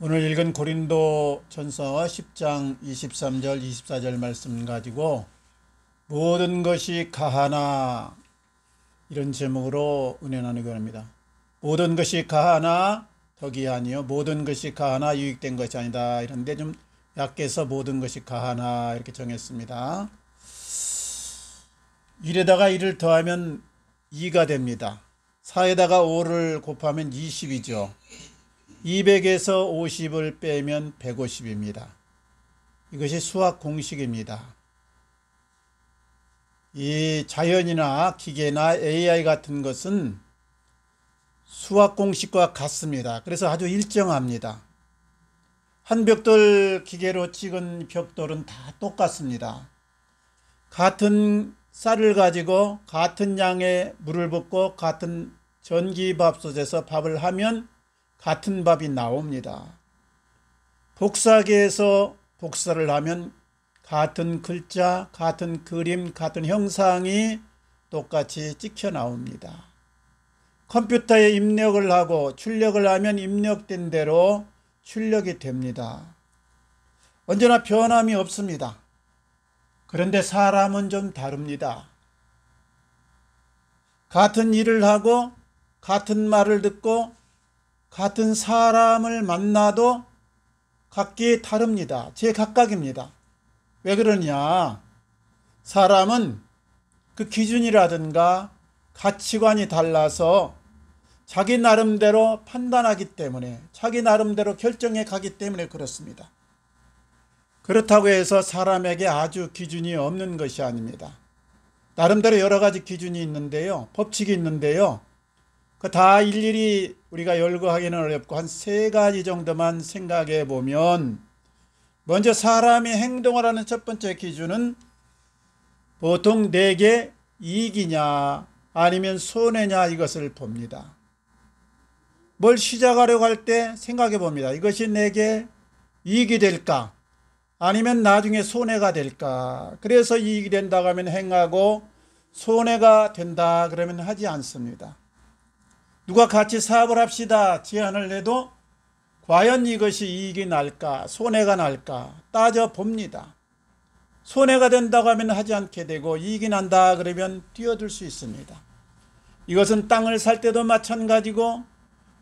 오늘 읽은 고린도 전서 10장 23절 24절 말씀 가지고 모든 것이 가하나 이런 제목으로 은혜 나누기 원합니다. 모든 것이 가하나 덕이 아니요 모든 것이 가하나 유익된 것이 아니다. 이런데 좀 약해서 모든 것이 가하나 이렇게 정했습니다. 1에다가 1을 더하면 2가 됩니다. 4에다가 5를 곱하면 20이죠. 200에서 50을 빼면 150입니다. 이것이 수학 공식입니다. 이 자연이나 기계나 AI 같은 것은 수학 공식과 같습니다. 그래서 아주 일정합니다. 한 벽돌 기계로 찍은 벽돌은 다 똑같습니다. 같은 쌀을 가지고 같은 양의 물을 붓고 같은 전기밥솥에서 밥을 하면 같은 밥이 나옵니다. 복사기에서 복사를 하면 같은 글자, 같은 그림, 같은 형상이 똑같이 찍혀 나옵니다. 컴퓨터에 입력을 하고 출력을 하면 입력된 대로 출력이 됩니다. 언제나 변함이 없습니다. 그런데 사람은 좀 다릅니다. 같은 일을 하고 같은 말을 듣고 같은 사람을 만나도 각기 다릅니다. 제각각입니다. 왜 그러냐? 사람은 그 기준이라든가 가치관이 달라서 자기 나름대로 판단하기 때문에, 자기 나름대로 결정해 가기 때문에 그렇습니다. 그렇다고 해서 사람에게 아주 기준이 없는 것이 아닙니다. 나름대로 여러 가지 기준이 있는데요. 법칙이 있는데요. 그 다 일일이 우리가 열거하기는 어렵고 한 3가지 정도만 생각해 보면, 먼저 사람이 행동을 하는 첫 번째 기준은 보통 내게 이익이냐 아니면 손해냐 이것을 봅니다. 뭘 시작하려고 할 때 생각해 봅니다. 이것이 내게 이익이 될까 아니면 나중에 손해가 될까. 그래서 이익이 된다고 하면 행하고 손해가 된다 그러면 하지 않습니다. 누가 같이 사업을 합시다 제안을 해도 과연 이것이 이익이 날까 손해가 날까 따져봅니다. 손해가 된다고 하면 하지 않게 되고 이익이 난다 그러면 뛰어들 수 있습니다. 이것은 땅을 살 때도 마찬가지고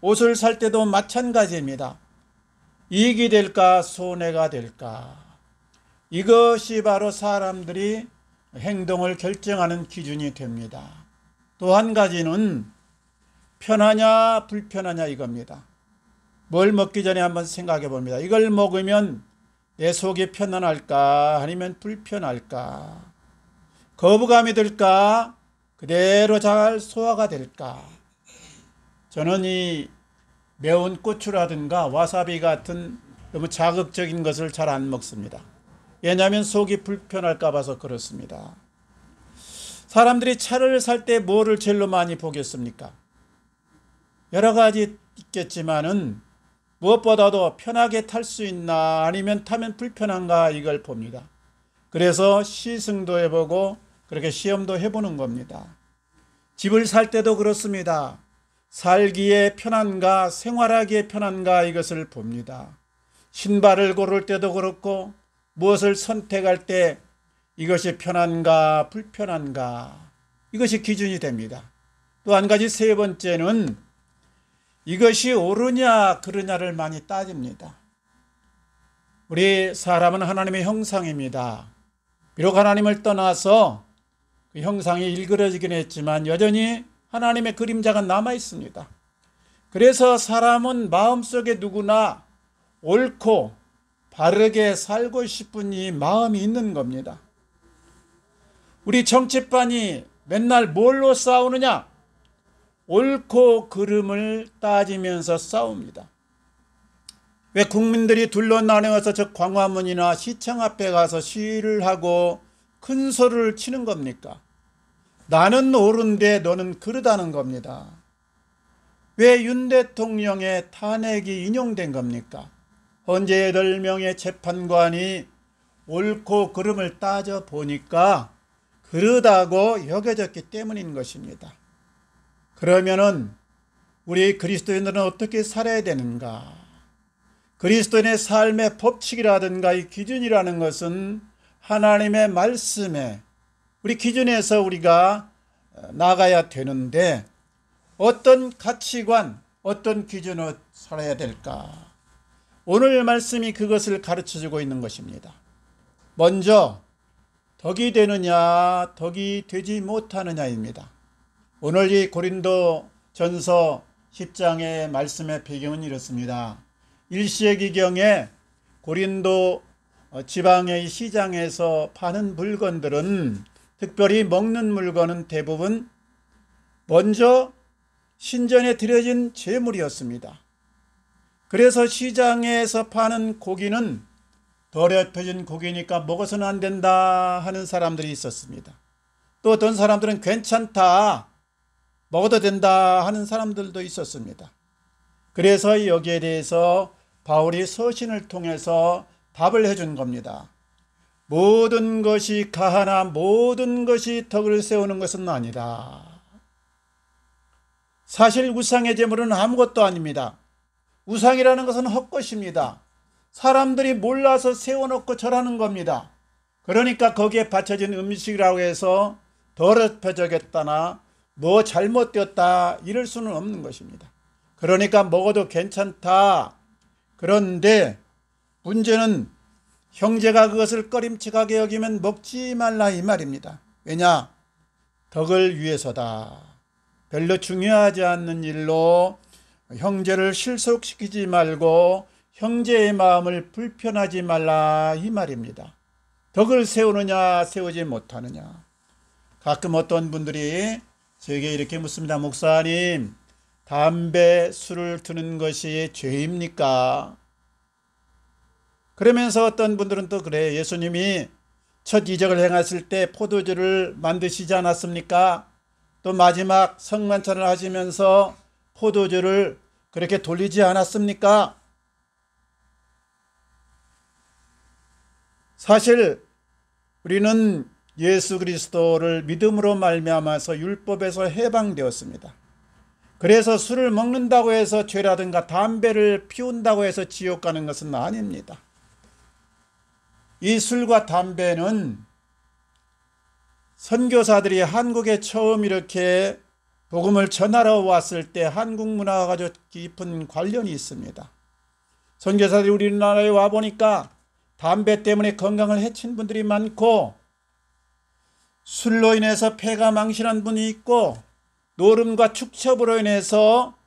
옷을 살 때도 마찬가지입니다. 이익이 될까 손해가 될까, 이것이 바로 사람들이 행동을 결정하는 기준이 됩니다. 또 한 가지는 편하냐 불편하냐 이겁니다. 뭘 먹기 전에 한번 생각해 봅니다. 이걸 먹으면 내 속이 편안할까 아니면 불편할까, 거부감이 들까 그대로 잘 소화가 될까. 저는 이 매운 고추라든가 와사비 같은 너무 자극적인 것을 잘 안 먹습니다. 왜냐하면 속이 불편할까 봐서 그렇습니다. 사람들이 차를 살 때 뭐를 제일로 많이 보겠습니까? 여러 가지 있겠지만은 무엇보다도 편하게 탈 수 있나 아니면 타면 불편한가 이걸 봅니다. 그래서 시승도 해보고 그렇게 시험도 해보는 겁니다. 집을 살 때도 그렇습니다. 살기에 편한가 생활하기에 편한가 이것을 봅니다. 신발을 고를 때도 그렇고 무엇을 선택할 때 이것이 편한가 불편한가 이것이 기준이 됩니다. 또 한 가지 세 번째는 이것이 옳으냐 그르냐를 많이 따집니다. 우리 사람은 하나님의 형상입니다. 비록 하나님을 떠나서 그 형상이 일그러지긴 했지만 여전히 하나님의 그림자가 남아 있습니다. 그래서 사람은 마음속에 누구나 옳고 바르게 살고 싶은 이 마음이 있는 겁니다. 우리 정치판이 맨날 뭘로 싸우느냐? 옳고 그름을 따지면서 싸웁니다. 왜 국민들이 둘러 나뉘어서 저 광화문이나 시청 앞에 가서 시위를 하고 큰 소리를 치는 겁니까? 나는 옳은데 너는 그르다는 겁니다. 왜 윤 대통령의 탄핵이 인용된 겁니까? 헌재 8명의 재판관이 옳고 그름을 따져보니까 그르다고 여겨졌기 때문인 것입니다. 그러면은 우리 그리스도인들은 어떻게 살아야 되는가? 그리스도인의 삶의 법칙이라든가 이 기준이라는 것은 하나님의 말씀에 우리 기준에서 우리가 나가야 되는데 어떤 가치관, 어떤 기준으로 살아야 될까? 오늘 말씀이 그것을 가르쳐주고 있는 것입니다. 먼저 덕이 되느냐, 덕이 되지 못하느냐입니다. 오늘 이 고린도 전서 10장의 말씀의 배경은 이렇습니다. 1세기경에 고린도 지방의 시장에서 파는 물건들은, 특별히 먹는 물건은 대부분 먼저 신전에 드려진 제물이었습니다. 그래서 시장에서 파는 고기는 더럽혀진 고기니까 먹어서는 안 된다 하는 사람들이 있었습니다. 또 어떤 사람들은 괜찮다, 먹어도 된다 하는 사람들도 있었습니다. 그래서 여기에 대해서 바울이 서신을 통해서 답을 해준 겁니다. 모든 것이 가하나 모든 것이 덕을 세우는 것은 아니다. 사실 우상의 제물은 아무것도 아닙니다. 우상이라는 것은 헛것입니다. 사람들이 몰라서 세워놓고 절하는 겁니다. 그러니까 거기에 바쳐진 음식이라고 해서 더럽혀졌다나 뭐 잘못되었다 이럴 수는 없는 것입니다. 그러니까 먹어도 괜찮다. 그런데 문제는 형제가 그것을 꺼림칙하게 여기면 먹지 말라 이 말입니다. 왜냐? 덕을 위해서다. 별로 중요하지 않는 일로 형제를 실속시키지 말고 형제의 마음을 불편하지 말라 이 말입니다. 덕을 세우느냐 세우지 못하느냐. 가끔 어떤 분들이 저에게 이렇게 묻습니다. 목사님, 담배, 술을 드는 것이 죄입니까? 그러면서 어떤 분들은 또 그래. 예수님이 첫 이적을 행하실 때 포도주를 만드시지 않았습니까? 또 마지막 성만찬을 하시면서 포도주를 그렇게 돌리지 않았습니까? 사실 우리는 예수 그리스도를 믿음으로 말미암아서 율법에서 해방되었습니다. 그래서 술을 먹는다고 해서 죄라든가 담배를 피운다고 해서 지옥 가는 것은 아닙니다. 이 술과 담배는 선교사들이 한국에 처음 이렇게 복음을 전하러 왔을 때 한국 문화가 아주 깊은 관련이 있습니다. 선교사들이 우리나라에 와보니까 담배 때문에 건강을 해친 분들이 많고, 술로 인해서 폐가 망신한 분이 있고, 노름과 축첩으로 인해서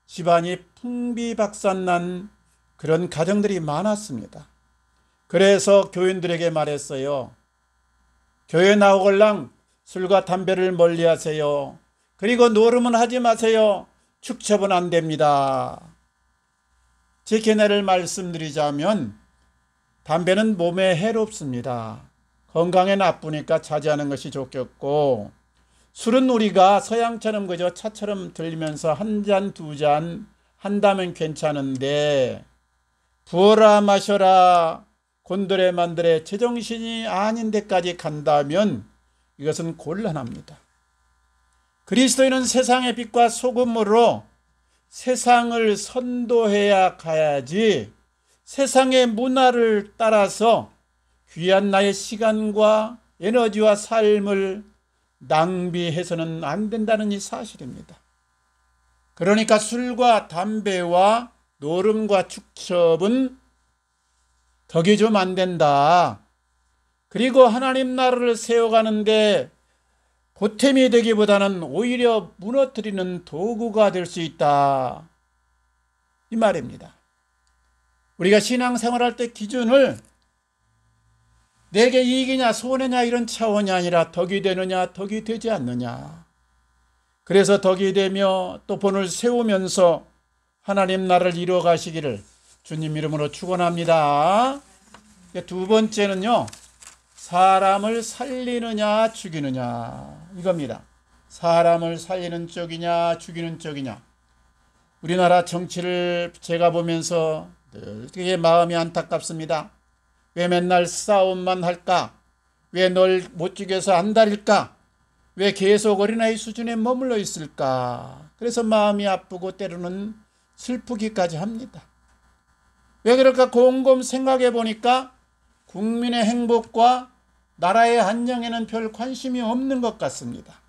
집안이 풍비박산난 그런 가정들이 많았습니다. 그래서 교인들에게 말했어요. 교회 나오걸랑 술과 담배를 멀리하세요. 그리고 노름은 하지 마세요. 축첩은 안 됩니다. 제 견해를 말씀드리자면 담배는 몸에 해롭습니다. 건강에 나쁘니까 자제하는 것이 좋겠고, 술은 우리가 서양처럼 그저 차처럼 들리면서 한 잔, 두 잔 한다면 괜찮은데, 부어라 마셔라 곤드레 만드레 제정신이 아닌 데까지 간다면 이것은 곤란합니다. 그리스도인은 세상의 빛과 소금으로 세상을 선도해야 가야지, 세상의 문화를 따라서 귀한 나의 시간과 에너지와 삶을 낭비해서는 안 된다는 이 사실입니다. 그러니까 술과 담배와 노름과 축첩은 덕이 좀 안 된다. 그리고 하나님 나라를 세워가는데 보탬이 되기보다는 오히려 무너뜨리는 도구가 될 수 있다. 이 말입니다. 우리가 신앙생활할 때 기준을 내게 이익이냐 손해냐 이런 차원이 아니라 덕이 되느냐 덕이 되지 않느냐. 그래서 덕이 되며 또 본을 세우면서 하나님 나라를 이루어 가시기를 주님 이름으로 축원합니다. 두 번째는요, 사람을 살리느냐 죽이느냐 이겁니다. 사람을 살리는 쪽이냐 죽이는 쪽이냐. 우리나라 정치를 제가 보면서 되게 마음이 안타깝습니다. 왜 맨날 싸움만 할까? 왜 널 못 죽여서 안달일까? 왜 계속 어린아이 수준에 머물러 있을까? 그래서 마음이 아프고 때로는 슬프기까지 합니다. 왜 그럴까 곰곰 생각해 보니까 국민의 행복과 나라의 안녕에는 별 관심이 없는 것 같습니다.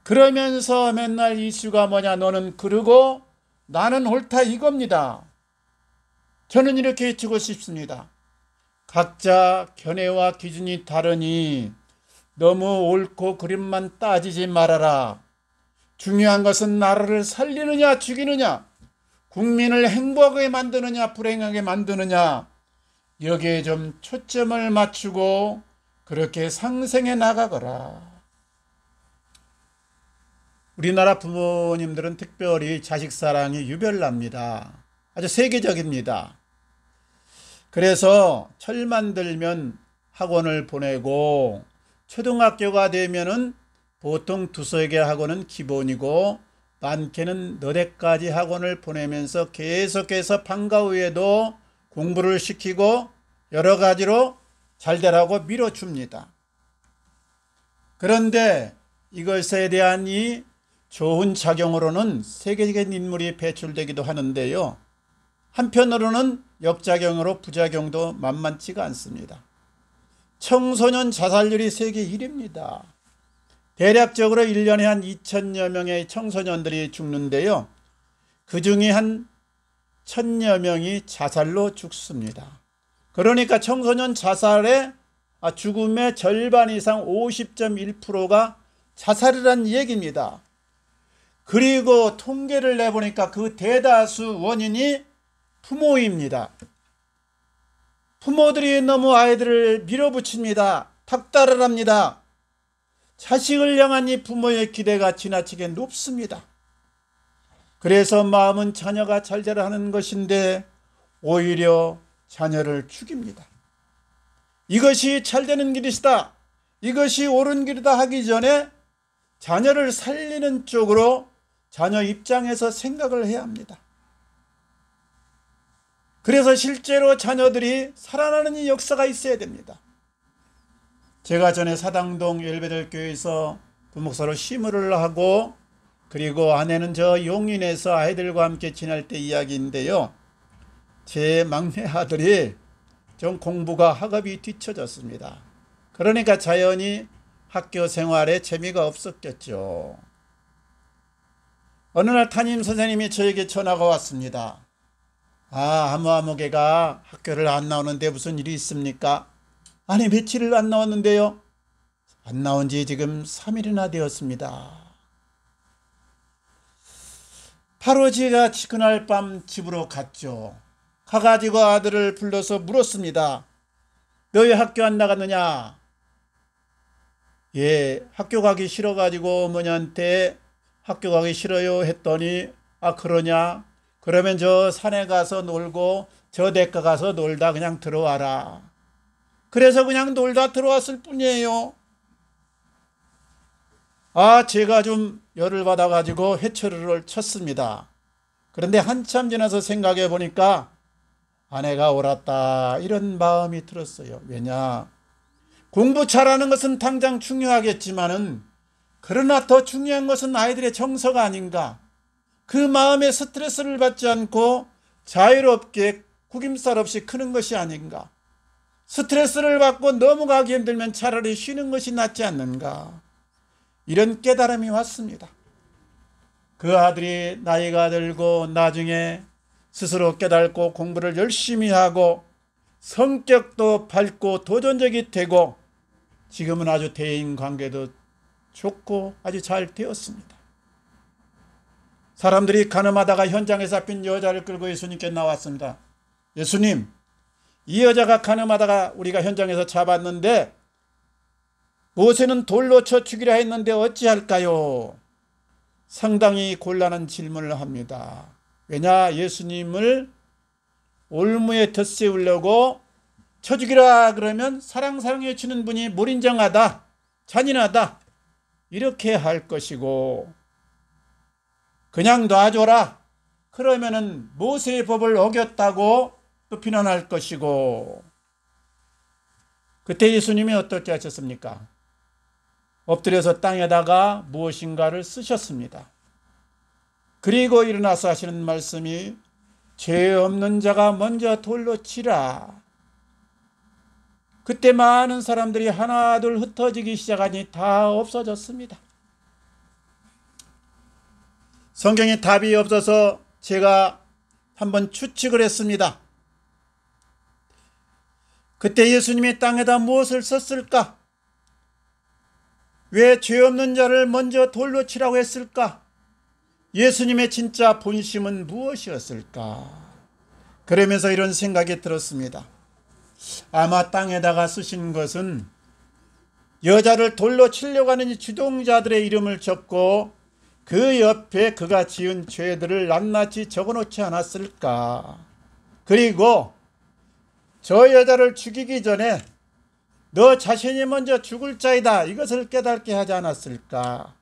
그러면서 맨날 이슈가 뭐냐, 너는 그러고 나는 옳다, 이겁니다. 저는 이렇게 외치고 싶습니다. 각자 견해와 기준이 다르니 너무 옳고 그름만 따지지 말아라. 중요한 것은 나라를 살리느냐 죽이느냐, 국민을 행복하게 만드느냐 불행하게 만드느냐, 여기에 좀 초점을 맞추고 그렇게 상생해 나가거라. 우리나라 부모님들은 특별히 자식 사랑이 유별납니다. 아주 세계적입니다. 그래서 철만 들면 학원을 보내고 초등학교가 되면은 보통 두세 개 학원은 기본이고 많게는 너댓까지 학원을 보내면서 계속해서 방과 후에도 공부를 시키고 여러 가지로 잘 되라고 밀어줍니다. 그런데 이것에 대한 이 좋은 작용으로는 세계적인 인물이 배출되기도 하는데요. 한편으로는 역작용으로 부작용도 만만치가 않습니다. 청소년 자살률이 세계 1위입니다. 대략적으로 1년에 한 2천여 명의 청소년들이 죽는데요. 그 중에 한 1,000여 명이 자살로 죽습니다. 그러니까 청소년 자살의 죽음의 절반 이상 50.1%가 자살이란 얘기입니다. 그리고 통계를 내보니까 그 대다수 원인이 부모입니다. 부모들이 너무 아이들을 밀어붙입니다. 닥달을 합니다. 자식을 향한 이 부모의 기대가 지나치게 높습니다. 그래서 마음은 자녀가 잘 되라 하는 것인데 오히려 자녀를 죽입니다. 이것이 잘 되는 길이다, 이것이 옳은 길이다 하기 전에 자녀를 살리는 쪽으로 자녀 입장에서 생각을 해야 합니다. 그래서 실제로 자녀들이 살아나는 이 역사가 있어야 됩니다. 제가 전에 사당동 엘베델교회에서 부목사로 심의를 하고 그리고 아내는 저 용인에서 아이들과 함께 지낼 때 이야기인데요. 제 막내 아들이 좀 공부가 학업이 뒤처졌습니다. 그러니까 자연히 학교 생활에 재미가 없었겠죠. 어느 날 담임 선생님이 저에게 전화가 왔습니다. 아무개가 학교를 안 나오는데 무슨 일이 있습니까? 아니, 며칠을 안 나왔는데요. 안 나온 지 지금 3일이나 되었습니다. 바로 제가 그날 밤 집으로 갔죠. 가가지고 아들을 불러서 물었습니다. 너희 학교 안 나갔느냐? 예, 학교 가기 싫어가지고 어머니한테 학교 가기 싫어요 했더니 그러냐? 그러면 저 산에 가서 놀고 저 댁가 가서 놀다 그냥 들어와라. 그래서 그냥 놀다 들어왔을 뿐이에요. 제가 좀 열을 받아가지고 회초리를 쳤습니다. 그런데 한참 지나서 생각해 보니까 아내가 옳았다, 이런 마음이 들었어요. 왜냐? 공부 잘하는 것은 당장 중요하겠지만은 그러나 더 중요한 것은 아이들의 정서가 아닌가. 그 마음에 스트레스를 받지 않고 자유롭게 구김살 없이 크는 것이 아닌가. 스트레스를 받고 넘어가기 힘들면 차라리 쉬는 것이 낫지 않는가. 이런 깨달음이 왔습니다. 그 아들이 나이가 들고 나중에 스스로 깨닫고 공부를 열심히 하고 성격도 밝고 도전적이 되고 지금은 아주 대인관계도 좋고 아주 잘 되었습니다. 사람들이 가늠하다가 현장에 잡힌 여자를 끌고 예수님께 나왔습니다. 예수님, 이 여자가 가늠하다가 우리가 현장에서 잡았는데 모세는 돌로 쳐 죽이라 했는데 어찌할까요? 상당히 곤란한 질문을 합니다. 왜냐? 예수님을 올무에 덧세우려고 쳐 죽이라 그러면 사랑사랑해 주는 분이 몰인정하다, 잔인하다, 이렇게 할 것이고 그냥 놔줘라 그러면은 모세의 법을 어겼다고 또 비난할 것이고. 그때 예수님이 어떻게 하셨습니까? 엎드려서 땅에다가 무엇인가를 쓰셨습니다. 그리고 일어나서 하시는 말씀이 죄 없는 자가 먼저 돌로 치라. 그때 많은 사람들이 하나둘 흩어지기 시작하니 다 없어졌습니다. 성경에 답이 없어서 제가 한번 추측을 했습니다. 그때 예수님이 땅에다 무엇을 썼을까? 왜 죄 없는 자를 먼저 돌로 치라고 했을까? 예수님의 진짜 본심은 무엇이었을까? 그러면서 이런 생각이 들었습니다. 아마 땅에다가 쓰신 것은 여자를 돌로 치려고 하는 이 주동자들의 이름을 적고 그 옆에 그가 지은 죄들을 낱낱이 적어놓지 않았을까? 그리고 저 여자를 죽이기 전에 너 자신이 먼저 죽을 자이다, 이것을 깨닫게 하지 않았을까?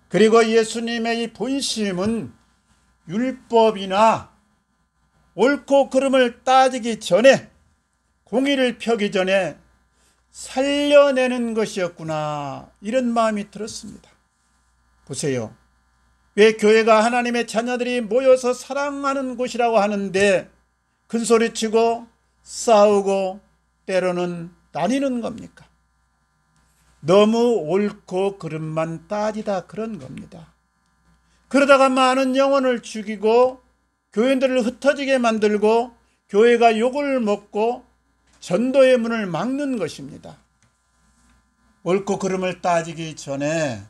그리고 예수님의 이 본심은 율법이나 옳고 그름을 따지기 전에, 공의를 펴기 전에 살려내는 것이었구나, 이런 마음이 들었습니다. 보세요. 왜 교회가 하나님의 자녀들이 모여서 사랑하는 곳이라고 하는데 큰소리치고 싸우고 때로는 나뉘는 겁니까? 너무 옳고 그름만 따지다 그런 겁니다. 그러다가 많은 영혼을 죽이고 교인들을 흩어지게 만들고 교회가 욕을 먹고 전도의 문을 막는 것입니다. 옳고 그름을 따지기 전에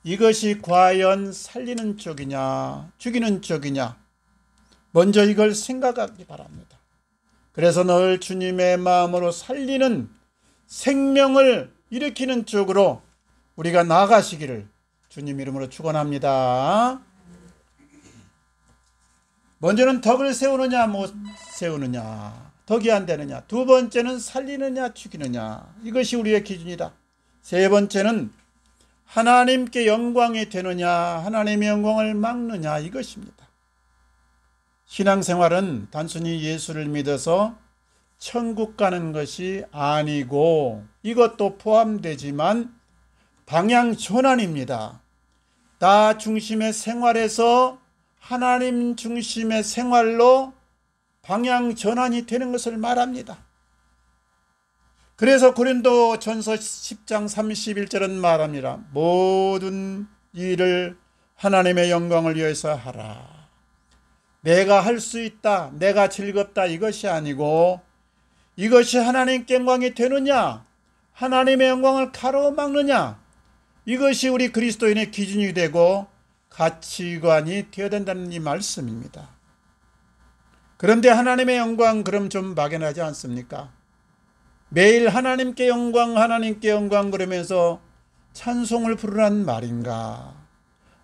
이것이 과연 살리는 쪽이냐 죽이는 쪽이냐, 먼저 이걸 생각하기 바랍니다. 그래서 늘 주님의 마음으로 살리는, 생명을 일으키는 쪽으로 우리가 나아가시기를 주님 이름으로 축원합니다. 먼저는 덕을 세우느냐 못 세우느냐, 덕이 안 되느냐. 두 번째는 살리느냐 죽이느냐, 이것이 우리의 기준이다. 세 번째는 하나님께 영광이 되느냐 하나님의 영광을 막느냐, 이것입니다. 신앙생활은 단순히 예수를 믿어서 천국 가는 것이 아니고 이것도 포함되지만 방향 전환입니다. 나 중심의 생활에서 하나님 중심의 생활로 방향 전환이 되는 것을 말합니다. 그래서 고린도전서 10장 31절은 말합니다. 모든 일을 하나님의 영광을 위해서 하라. 내가 할 수 있다, 내가 즐겁다, 이것이 아니고 이것이 하나님께 영광이 되느냐, 하나님의 영광을 가로막느냐, 이것이 우리 그리스도인의 기준이 되고 가치관이 되어야 된다는 이 말씀입니다. 그런데 하나님의 영광 그럼 좀 막연하지 않습니까? 매일 하나님께 영광 하나님께 영광 그러면서 찬송을 부르라는 말인가?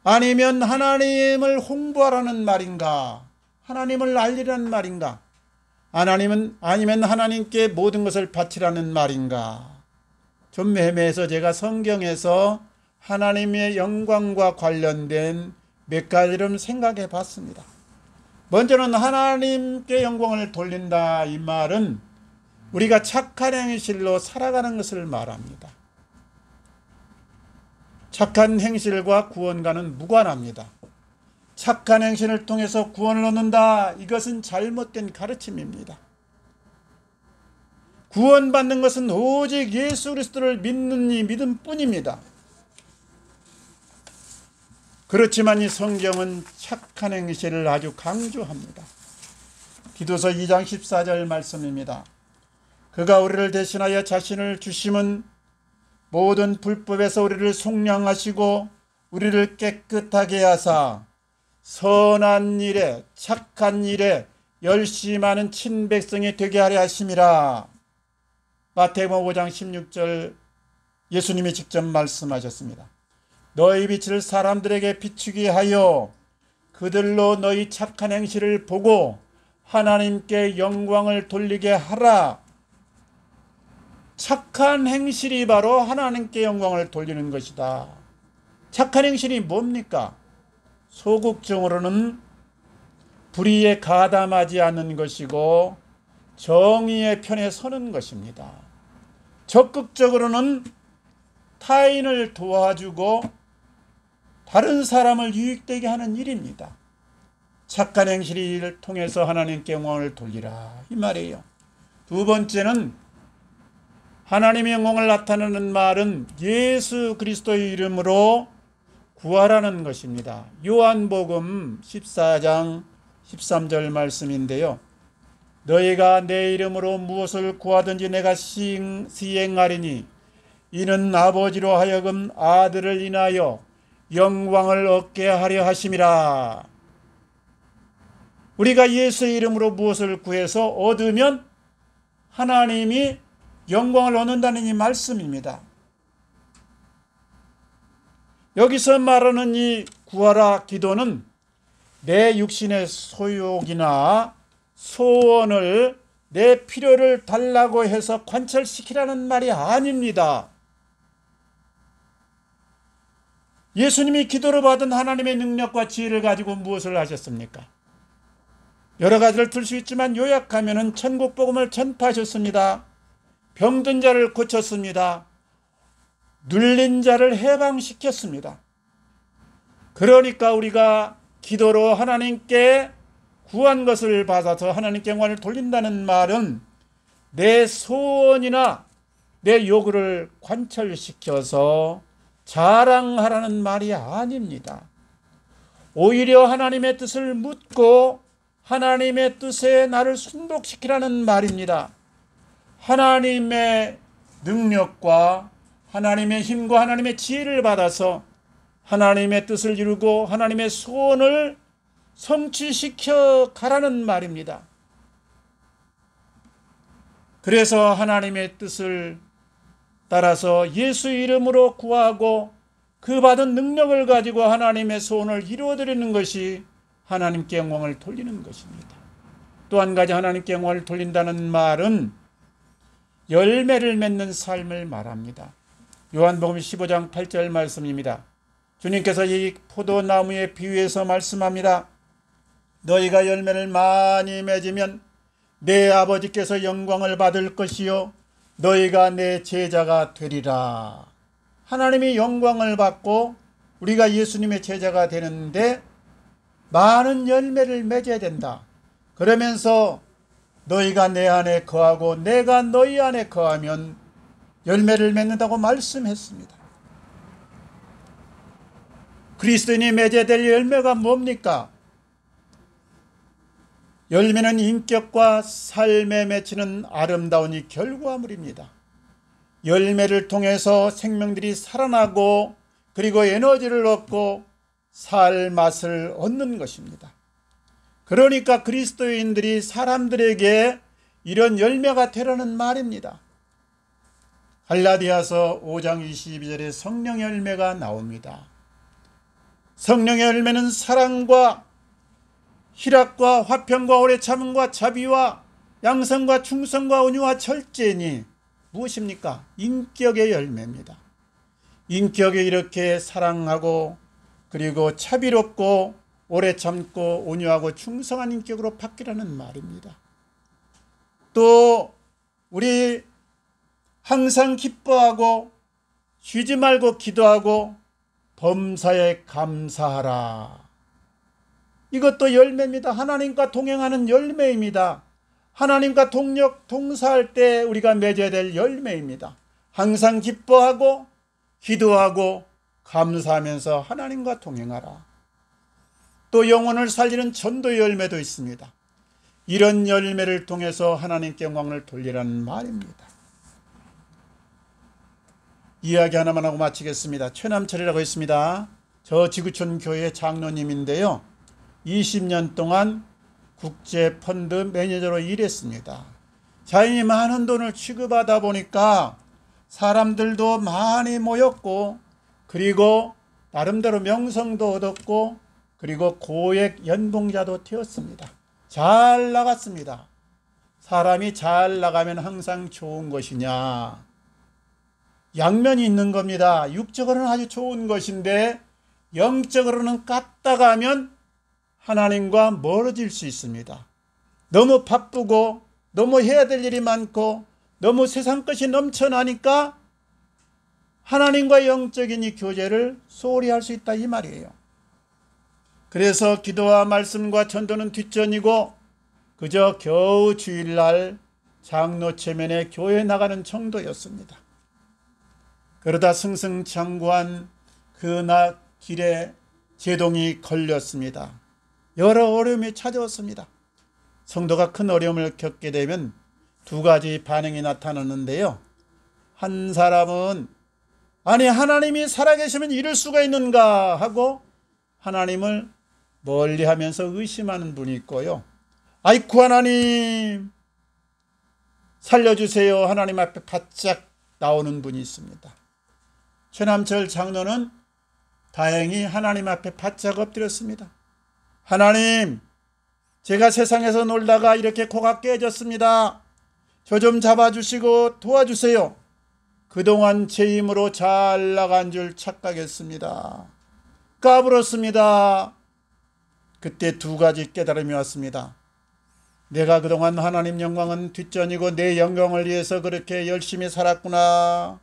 아니면 하나님을 홍보하라는 말인가? 하나님을 알리라는 말인가? 아니면 하나님께 모든 것을 바치라는 말인가? 좀 애매해서 제가 성경에서 하나님의 영광과 관련된 몇 가지를 생각해 봤습니다. 먼저는 하나님께 영광을 돌린다, 이 말은 우리가 착한 행실로 살아가는 것을 말합니다. 착한 행실과 구원과는 무관합니다. 착한 행실을 통해서 구원을 얻는다, 이것은 잘못된 가르침입니다. 구원받는 것은 오직 예수 그리스도를 믿는 이 믿음뿐입니다. 그렇지만 이 성경은 착한 행실을 아주 강조합니다. 디도서 2장 14절 말씀입니다. 그가 우리를 대신하여 자신을 주심은 모든 불법에서 우리를 속량하시고 우리를 깨끗하게 하사 선한 일에 착한 일에 열심히 하는 친백성이 되게 하려 하심이라. 마태복음 5장 16절 예수님이 직접 말씀하셨습니다. 너희 빛을 사람들에게 비추게 하여 그들로 너희 착한 행실을 보고 하나님께 영광을 돌리게 하라. 착한 행실이 바로 하나님께 영광을 돌리는 것이다. 착한 행실이 뭡니까? 소극적으로는 불의에 가담하지 않는 것이고 정의의 편에 서는 것입니다. 적극적으로는 타인을 도와주고 다른 사람을 유익되게 하는 일입니다. 착한 행실을 통해서 하나님께 영광을 돌리라 이 말이에요. 두 번째는 하나님의 영광을 나타내는 말은 예수 그리스도의 이름으로 구하라는 것입니다. 요한복음 14장 13절 말씀인데요. 너희가 내 이름으로 무엇을 구하든지 내가 시행하리니 이는 아버지로 하여금 아들을 인하여 영광을 얻게 하려 하심이라. 우리가 예수의 이름으로 무엇을 구해서 얻으면 하나님이 영광을 얻는다는 이 말씀입니다. 여기서 말하는 이 구하라 기도는 내 육신의 소욕이나 소원을 내 필요를 달라고 해서 관철시키라는 말이 아닙니다. 예수님이 기도로 받은 하나님의 능력과 지혜를 가지고 무엇을 하셨습니까? 여러 가지를 들 수 있지만 요약하면 천국 복음을 전파하셨습니다. 병든 자를 고쳤습니다. 눌린 자를 해방시켰습니다. 그러니까 우리가 기도로 하나님께 구한 것을 받아서 하나님께 영광을 돌린다는 말은 내 소원이나 내 요구를 관철시켜서 자랑하라는 말이 아닙니다. 오히려 하나님의 뜻을 묻고 하나님의 뜻에 나를 순복시키라는 말입니다. 하나님의 능력과 하나님의 힘과 하나님의 지혜를 받아서 하나님의 뜻을 이루고 하나님의 소원을 성취시켜 가라는 말입니다. 그래서 하나님의 뜻을 따라서 예수 이름으로 구하고 그 받은 능력을 가지고 하나님의 소원을 이루어드리는 것이 하나님께 영광을 돌리는 것입니다. 또 한 가지 하나님께 영광을 돌린다는 말은 열매를 맺는 삶을 말합니다. 요한복음 15장 8절 말씀입니다. 주님께서 이 포도나무에 비유해서 말씀합니다. 너희가 열매를 많이 맺으면 내 아버지께서 영광을 받을 것이요 너희가 내 제자가 되리라. 하나님이 영광을 받고 우리가 예수님의 제자가 되는데 많은 열매를 맺어야 된다. 그러면서 너희가 내 안에 거하고 내가 너희 안에 거하면 열매를 맺는다고 말씀했습니다. 그리스도인이 맺어야 될 열매가 뭡니까? 열매는 인격과 삶에 맺히는 아름다운 이 결과물입니다. 열매를 통해서 생명들이 살아나고 그리고 에너지를 얻고 살 맛을 얻는 것입니다. 그러니까 그리스도인들이 사람들에게 이런 열매가 되라는 말입니다. 갈라디아서 5장 22절에 성령의 열매가 나옵니다. 성령의 열매는 사랑과 희락과 화평과 오래 참음과 자비와 양선과 충성과 온유와 절제니 무엇입니까? 인격의 열매입니다. 인격이 이렇게 사랑하고 그리고 자비롭고 오래 참고 온유하고 충성한 인격으로 바뀌라는 말입니다. 또 우리 항상 기뻐하고 쉬지 말고 기도하고 범사에 감사하라. 이것도 열매입니다. 하나님과 동행하는 열매입니다. 하나님과 동사할 때 우리가 맺어야 될 열매입니다. 항상 기뻐하고 기도하고 감사하면서 하나님과 동행하라. 또 영혼을 살리는 전도의 열매도 있습니다. 이런 열매를 통해서 하나님께 영광을 돌리라는 말입니다. 이야기 하나만 하고 마치겠습니다. 최남철이라고 있습니다. 저 지구촌 교회 장로님인데요. 20년 동안 국제펀드 매니저로 일했습니다. 자연히 많은 돈을 취급하다 보니까 사람들도 많이 모였고 그리고 나름대로 명성도 얻었고 그리고 고액 연봉자도 되었습니다. 잘 나갔습니다. 사람이 잘 나가면 항상 좋은 것이냐? 양면이 있는 겁니다. 육적으로는 아주 좋은 것인데 영적으로는 까딱하면 하나님과 멀어질 수 있습니다. 너무 바쁘고 너무 해야 될 일이 많고 너무 세상 것이 넘쳐나니까 하나님과 영적인 이 교제를 소홀히 할 수 있다 이 말이에요. 그래서 기도와 말씀과 전도는 뒷전이고 그저 겨우 주일날 장로 체면에 교회 나가는 정도였습니다. 그러다 승승장구한 그 길에 제동이 걸렸습니다. 여러 어려움이 찾아왔습니다. 성도가 큰 어려움을 겪게 되면 두 가지 반응이 나타나는데요. 한 사람은 아니 하나님이 살아계시면 이럴 수가 있는가 하고 하나님을 멀리하면서 의심하는 분이 있고요. 아이쿠 하나님 살려주세요 하나님 앞에 바짝 나오는 분이 있습니다. 최남철 장로는 다행히 하나님 앞에 바짝 엎드렸습니다. 하나님 제가 세상에서 놀다가 이렇게 코가 깨졌습니다. 저 좀 잡아주시고 도와주세요. 그동안 제 힘으로 잘 나간 줄 착각했습니다. 까불었습니다. 그때 두 가지 깨달음이 왔습니다. 내가 그동안 하나님 영광은 뒷전이고 내 영광을 위해서 그렇게 열심히 살았구나.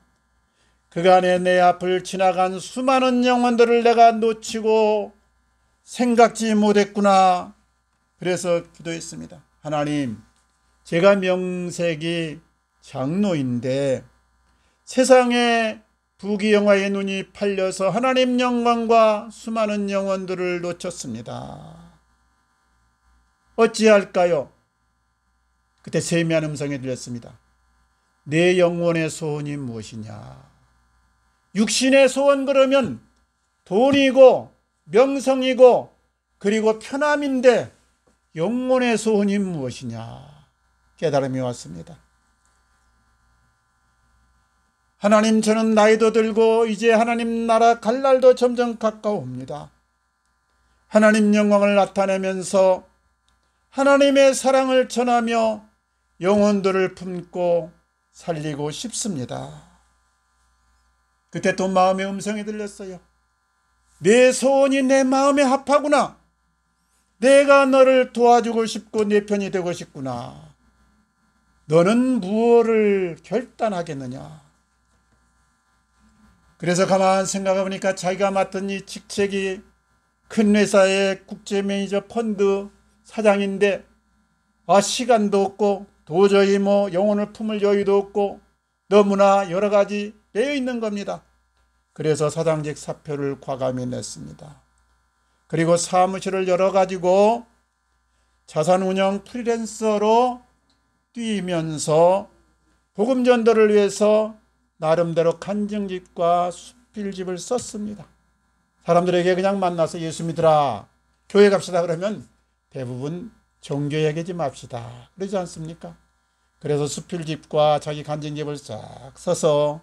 그간에 내 앞을 지나간 수많은 영혼들을 내가 놓치고 생각지 못했구나. 그래서 기도했습니다. 하나님, 제가 명색이 장로인데 세상에 부귀영화의 눈이 팔려서 하나님 영광과 수많은 영혼들을 놓쳤습니다. 어찌할까요? 그때 세미한 음성이 들렸습니다. 내 영혼의 소원이 무엇이냐? 육신의 소원 그러면 돈이고 명성이고 그리고 편함인데 영혼의 소원이 무엇이냐? 깨달음이 왔습니다. 하나님 저는 나이도 들고 이제 하나님 나라 갈 날도 점점 가까워옵니다. 하나님 영광을 나타내면서 하나님의 사랑을 전하며 영혼들을 품고 살리고 싶습니다. 그때 또 마음의 음성이 들렸어요. 내 소원이 내 마음에 합하구나. 내가 너를 도와주고 싶고 내 편이 되고 싶구나. 너는 무엇을 결단하겠느냐. 그래서 가만 생각해 보니까 자기가 맡은 이 직책이 큰 회사의 국제 매니저 펀드 사장인데 시간도 없고 도저히 영혼을 품을 여유도 없고 너무나 여러 가지 매여 있는 겁니다. 그래서 사장직 사표를 과감히 냈습니다. 그리고 사무실을 열어가지고 자산운용 프리랜서로 뛰면서 복음전도를 위해서 나름대로 간증집과 수필집을 썼습니다. 사람들에게 그냥 만나서 예수 믿으라, 교회 갑시다 그러면 대부분 종교 얘기하지 맙시다 그러지 않습니까? 그래서 수필집과 자기 간증집을 싹 써서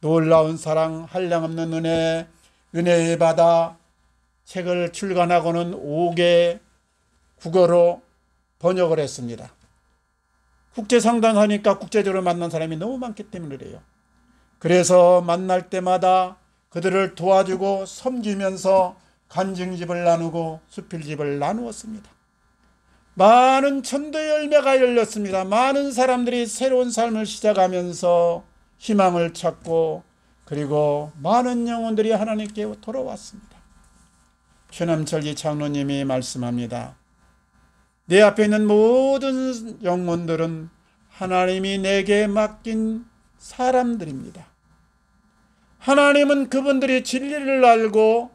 놀라운 사랑, 한량없는 은혜, 은혜의 바다 책을 출간하고는 5개 국어로 번역을 했습니다. 국제상담하니까 국제적으로 만난 사람이 너무 많기 때문에 그래요. 그래서 만날 때마다 그들을 도와주고 섬기면서 간증집을 나누고 수필집을 나누었습니다. 많은 전도 열매가 열렸습니다. 많은 사람들이 새로운 삶을 시작하면서 희망을 찾고 그리고 많은 영혼들이 하나님께 돌아왔습니다. 최남철 장로님이 말씀합니다. 내 앞에 있는 모든 영혼들은 하나님이 내게 맡긴 사람들입니다. 하나님은 그분들이 진리를 알고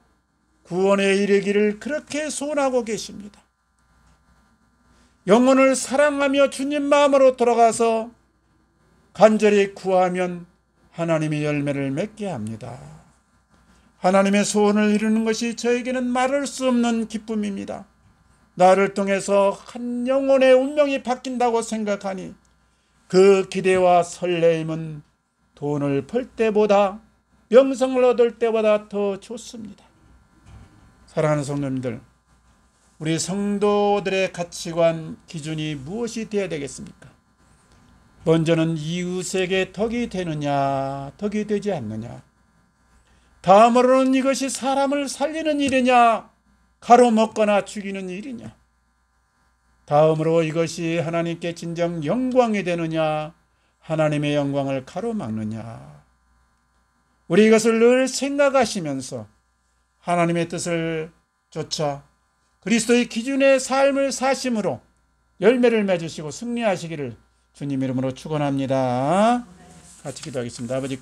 구원에 이르기를 그렇게 소원하고 계십니다. 영혼을 사랑하며 주님 마음으로 돌아가서 간절히 구하면 하나님이 열매를 맺게 합니다. 하나님의 소원을 이루는 것이 저에게는 말할 수 없는 기쁨입니다. 나를 통해서 한 영혼의 운명이 바뀐다고 생각하니 그 기대와 설레임은 돈을 벌 때보다 명성을 얻을 때보다 더 좋습니다. 사랑하는 성도님들, 우리 성도들의 가치관 기준이 무엇이 되어야 되겠습니까? 먼저는 이웃에게 덕이 되느냐, 덕이 되지 않느냐. 다음으로는 이것이 사람을 살리는 일이냐, 가로먹거나 죽이는 일이냐. 다음으로 이것이 하나님께 진정 영광이 되느냐, 하나님의 영광을 가로막느냐. 우리 이것을 늘 생각하시면서 하나님의 뜻을 쫓아 그리스도의 기준의 삶을 사심으로 열매를 맺으시고 승리하시기를 주님 이름으로 축원합니다. 같이 기도하겠습니다. 아버지